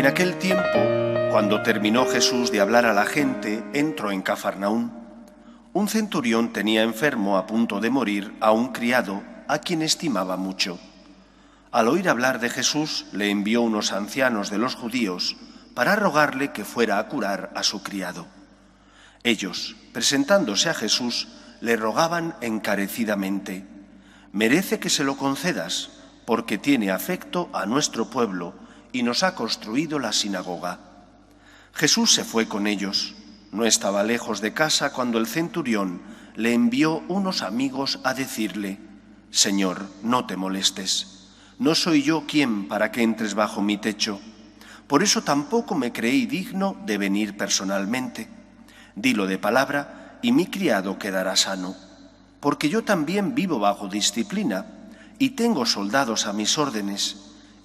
En aquel tiempo, cuando terminó Jesús de hablar a la gente, entró en Cafarnaún. Un centurión tenía enfermo a punto de morir a un criado a quien estimaba mucho. Al oír hablar de Jesús, le envió unos ancianos de los judíos para rogarle que fuera a curar a su criado. Ellos, presentándose a Jesús, le rogaban encarecidamente: «Merece que se lo concedas, porque tiene afecto a nuestro pueblo y nos ha construido la sinagoga». Jesús se fue con ellos. No estaba lejos de casa cuando el centurión le envió unos amigos a decirle: «Señor, no te molestes. No soy yo quien para que entres bajo mi techo. Por eso tampoco me creí digno de venir personalmente. Dilo de palabra y mi criado quedará sano. Porque yo también vivo bajo disciplina y tengo soldados a mis órdenes.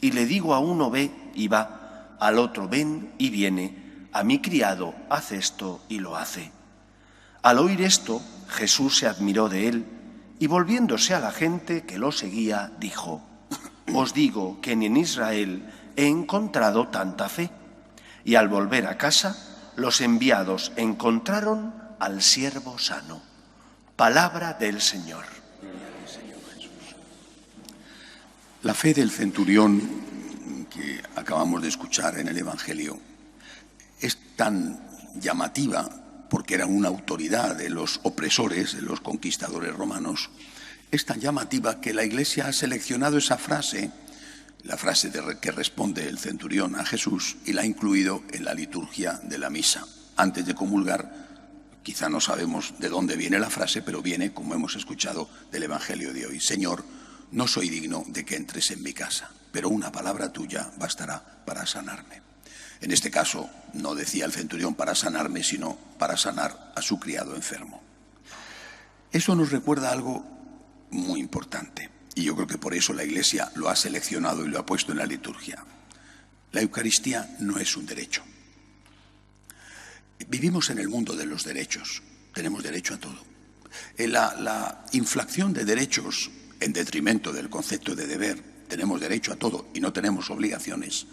Y le digo a uno ve y va, al otro ven y viene. A mi criado haz esto y lo hace». Al oír esto, Jesús se admiró de él y volviéndose a la gente que lo seguía, dijo: «Os digo que ni en Israel he encontrado tanta fe». Y al volver a casa, los enviados encontraron al siervo sano. Palabra del Señor. La fe del centurión que acabamos de escuchar en el Evangelio es tan llamativa porque era una autoridad de los opresores, de los conquistadores romanos. Es tan llamativa que la Iglesia ha seleccionado esa frase, la frase que responde el centurión a Jesús, y la ha incluido en la liturgia de la misa. Antes de comulgar, quizá no sabemos de dónde viene la frase, pero viene, como hemos escuchado, del Evangelio de hoy. Señor, no soy digno de que entres en mi casa, pero una palabra tuya bastará para sanarme. En este caso, no decía el centurión para sanarme, sino para sanar a su criado enfermo. Eso nos recuerda algo muy importante, y yo creo que por eso la Iglesia lo ha seleccionado y lo ha puesto en la liturgia. La Eucaristía no es un derecho. Vivimos en el mundo de los derechos, tenemos derecho a todo. La inflación de derechos en detrimento del concepto de deber, tenemos derecho a todo y no tenemos obligaciones,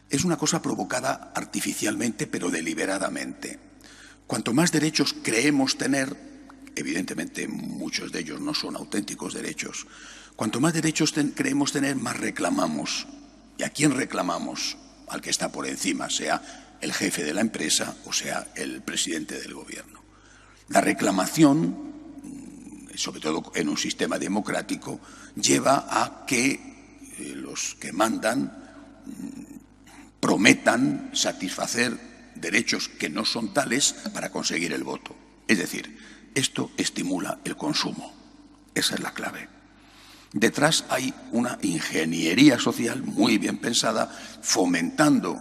es una cosa provocada artificialmente pero deliberadamente. Cuanto más derechos creemos tener, evidentemente muchos de ellos no son auténticos derechos, cuanto más derechos creemos tener, más reclamamos. ¿Y a quién reclamamos? Al que está por encima, sea el jefe de la empresa o sea el presidente del gobierno. La reclamación, sobre todo en un sistema democrático, lleva a que los que mandan prometan satisfacer derechos que no son tales para conseguir el voto. Es decir, esto estimula el consumo. Esa es la clave. Detrás hay una ingeniería social muy bien pensada, fomentando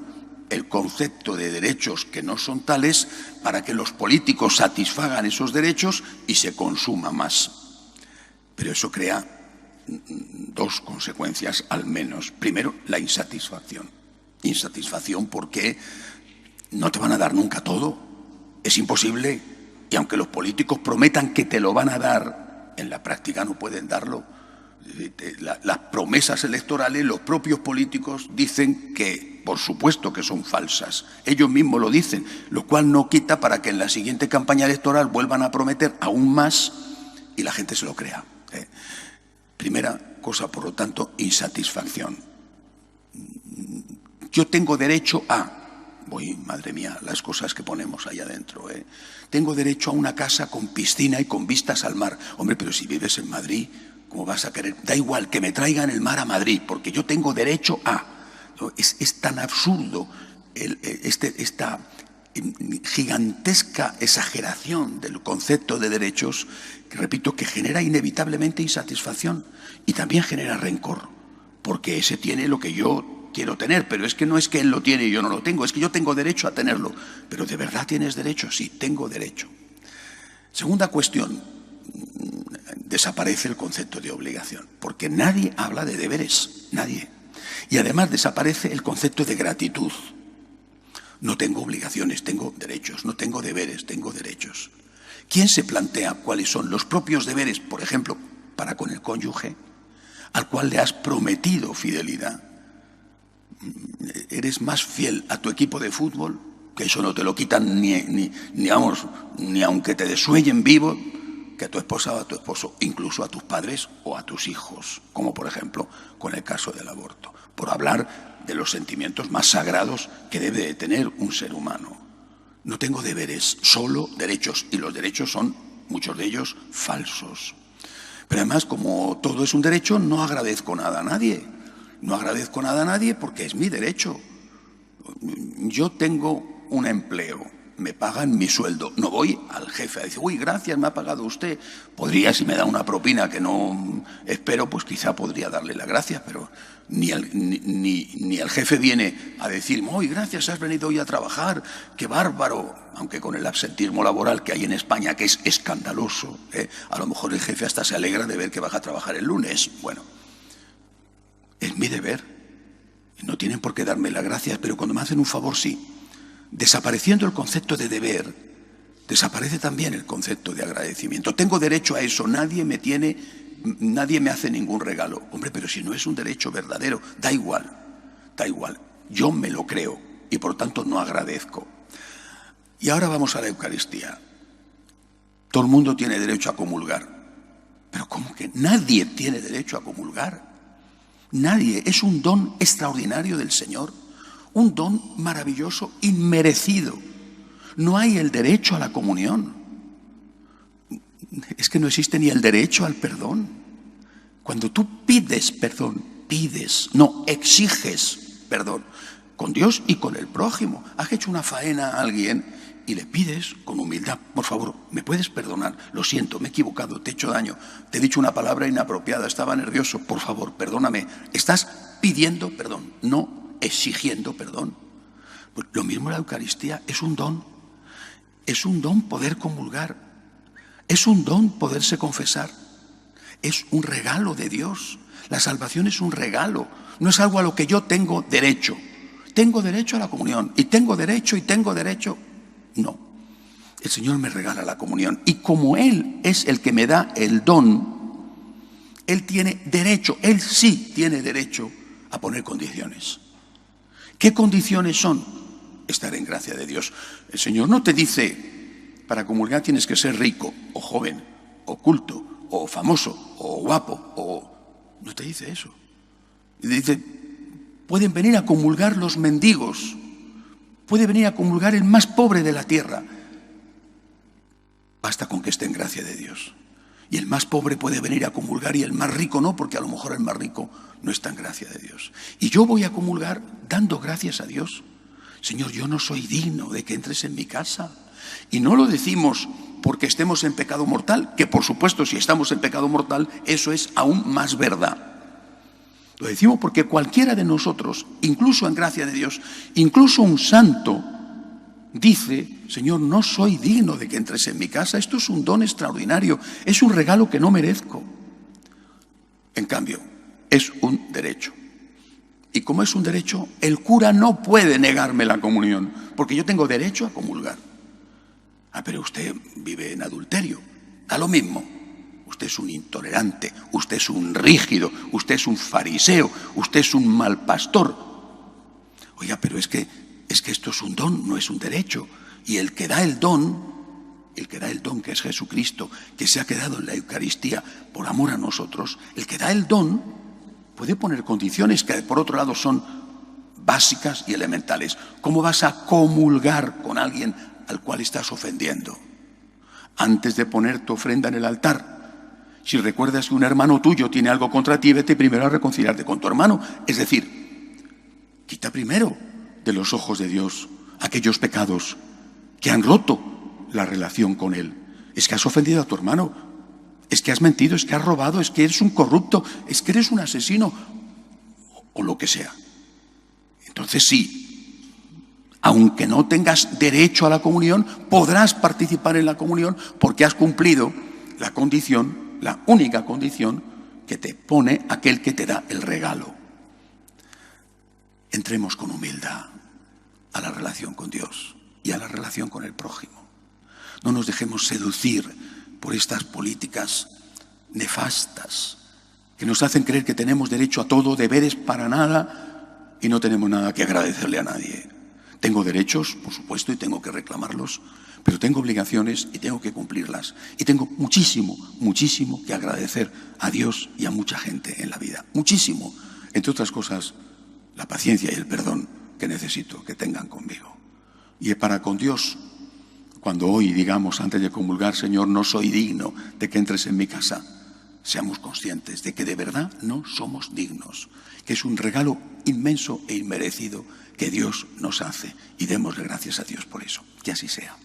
el concepto de derechos que no son tales para que los políticos satisfagan esos derechos y se consuma más. Pero eso crea dos consecuencias al menos. Primero, la insatisfacción. Insatisfacción porque no te van a dar nunca todo. Es imposible. Y aunque los políticos prometan que te lo van a dar, en la práctica no pueden darlo. Las promesas electorales, los propios políticos dicen que, por supuesto que son falsas. Ellos mismos lo dicen, lo cual no quita para que en la siguiente campaña electoral vuelvan a prometer aún más y la gente se lo crea. Primera cosa, por lo tanto, insatisfacción. Yo tengo derecho a... madre mía, las cosas que ponemos ahí adentro. Tengo derecho a una casa con piscina y con vistas al mar. Hombre, pero si vives en Madrid, ¿cómo vas a querer? Da igual, que me traigan el mar a Madrid, porque yo tengo derecho a... Es tan absurdo esta gigantesca exageración del concepto de derechos, que repito, que genera inevitablemente insatisfacción y también genera rencor, porque ese tiene lo que yo quiero tener, pero es que no es que él lo tiene y yo no lo tengo, es que yo tengo derecho a tenerlo. Pero ¿de verdad tienes derecho? Sí, tengo derecho. Segunda cuestión, desaparece el concepto de obligación, porque nadie habla de deberes, nadie. Y además desaparece el concepto de gratitud. No tengo obligaciones, tengo derechos, no tengo deberes, tengo derechos. ¿Quién se plantea cuáles son los propios deberes, por ejemplo, para con el cónyuge, al cual le has prometido fidelidad? eres más fiel a tu equipo de fútbol, que eso no te lo quitan ni aunque te desuellen vivo, que a tu esposa o a tu esposo, incluso a tus padres o a tus hijos, como por ejemplo con el caso del aborto, por hablar de los sentimientos más sagrados que debe de tener un ser humano. No tengo deberes, solo derechos, y los derechos son, muchos de ellos, falsos. Pero además, como todo es un derecho, no agradezco nada a nadie. No agradezco nada a nadie porque es mi derecho. Yo tengo un empleo, me pagan mi sueldo, no voy al jefe a decir, uy, gracias, me ha pagado usted. Podría, si me da una propina que no espero, pues quizá podría darle las gracias, pero ni el jefe viene a decirme, uy, gracias, has venido hoy a trabajar, qué bárbaro. Aunque con el absentismo laboral que hay en España, que es escandaloso, a lo mejor el jefe hasta se alegra de ver que vas a trabajar el lunes. Bueno, es mi deber. No tienen por qué darme las gracias, pero cuando me hacen un favor, sí. Desapareciendo el concepto de deber, desaparece también el concepto de agradecimiento. Tengo derecho a eso, nadie me hace ningún regalo. Hombre, pero si no es un derecho verdadero, da igual. Yo me lo creo y por tanto no agradezco. Y ahora vamos a la Eucaristía. Todo el mundo tiene derecho a comulgar. Pero ¿cómo que nadie tiene derecho a comulgar? Nadie. Es un don extraordinario del Señor. Un don maravilloso, inmerecido. No hay el derecho a la comunión. Es que no existe ni el derecho al perdón. Cuando tú pides perdón, no exiges perdón. Con Dios y con el prójimo. Has hecho una faena a alguien y le pides con humildad, por favor, ¿me puedes perdonar? Lo siento, me he equivocado, te he hecho daño, te he dicho una palabra inapropiada, estaba nervioso, por favor, perdóname. Estás pidiendo perdón, no exigiendo perdón. Pues lo mismo la Eucaristía, es un don poder comulgar, es un don poderse confesar, es un regalo de Dios. La salvación es un regalo, no es algo a lo que yo tengo derecho. Tengo derecho a la comunión, y tengo derecho. No, el Señor me regala la comunión, y como Él es el que me da el don, Él tiene derecho, Él sí tiene derecho a poner condiciones. ¿Qué condiciones son? Estar en gracia de Dios. El Señor no te dice, para comulgar tienes que ser rico, o joven, o culto, o famoso, o guapo, no te dice eso. Dice, pueden venir a comulgar los mendigos, puede venir a comulgar el más pobre de la tierra. Basta con que esté en gracia de Dios. Y el más pobre puede venir a comulgar y el más rico no, porque a lo mejor el más rico no está en gracia de Dios. Y yo voy a comulgar dando gracias a Dios. Señor, yo no soy digno de que entres en mi casa. Y no lo decimos porque estemos en pecado mortal, que por supuesto si estamos en pecado mortal, eso es aún más verdad. Lo decimos porque cualquiera de nosotros, incluso en gracia de Dios, incluso un santo, dice, Señor, no soy digno de que entres en mi casa, esto es un don extraordinario, es un regalo que no merezco. En cambio, es un derecho. Y como es un derecho, el cura no puede negarme la comunión, porque yo tengo derecho a comulgar. Ah, pero usted vive en adulterio, da lo mismo. Usted es un intolerante, usted es un rígido, usted es un fariseo, usted es un mal pastor. Oiga, pero es que esto es un don, no es un derecho. Y el que da el don, que es Jesucristo, que se ha quedado en la Eucaristía por amor a nosotros, el que da el don puede poner condiciones que por otro lado son básicas y elementales. ¿Cómo vas a comulgar con alguien al cual estás ofendiendo? Antes de poner tu ofrenda en el altar, si recuerdas que un hermano tuyo tiene algo contra ti, vete primero a reconciliarte con tu hermano. Es decir, quita primero de los ojos de Dios aquellos pecados que han roto la relación con Él. Es que has ofendido a tu hermano, es que has mentido, es que has robado, es que eres un corrupto, es que eres un asesino, o lo que sea. Entonces sí, aunque no tengas derecho a la comunión, podrás participar en la comunión porque has cumplido la condición, la única condición que te pone aquel que te da el regalo. Entremos con humildad a la relación con Dios y a la relación con el prójimo. No nos dejemos seducir por estas políticas nefastas que nos hacen creer que tenemos derecho a todo, deberes para nada, y no tenemos nada que agradecerle a nadie. Tengo derechos, por supuesto, y tengo que reclamarlos, pero tengo obligaciones y tengo que cumplirlas. Y tengo muchísimo, muchísimo que agradecer a Dios y a mucha gente en la vida. Muchísimo. Entre otras cosas, la paciencia y el perdón que necesito que tengan conmigo. Y para con Dios, cuando hoy digamos antes de comulgar, Señor, no soy digno de que entres en mi casa, seamos conscientes de que de verdad no somos dignos, que es un regalo inmenso e inmerecido que Dios nos hace, y démosle gracias a Dios por eso. Que así sea.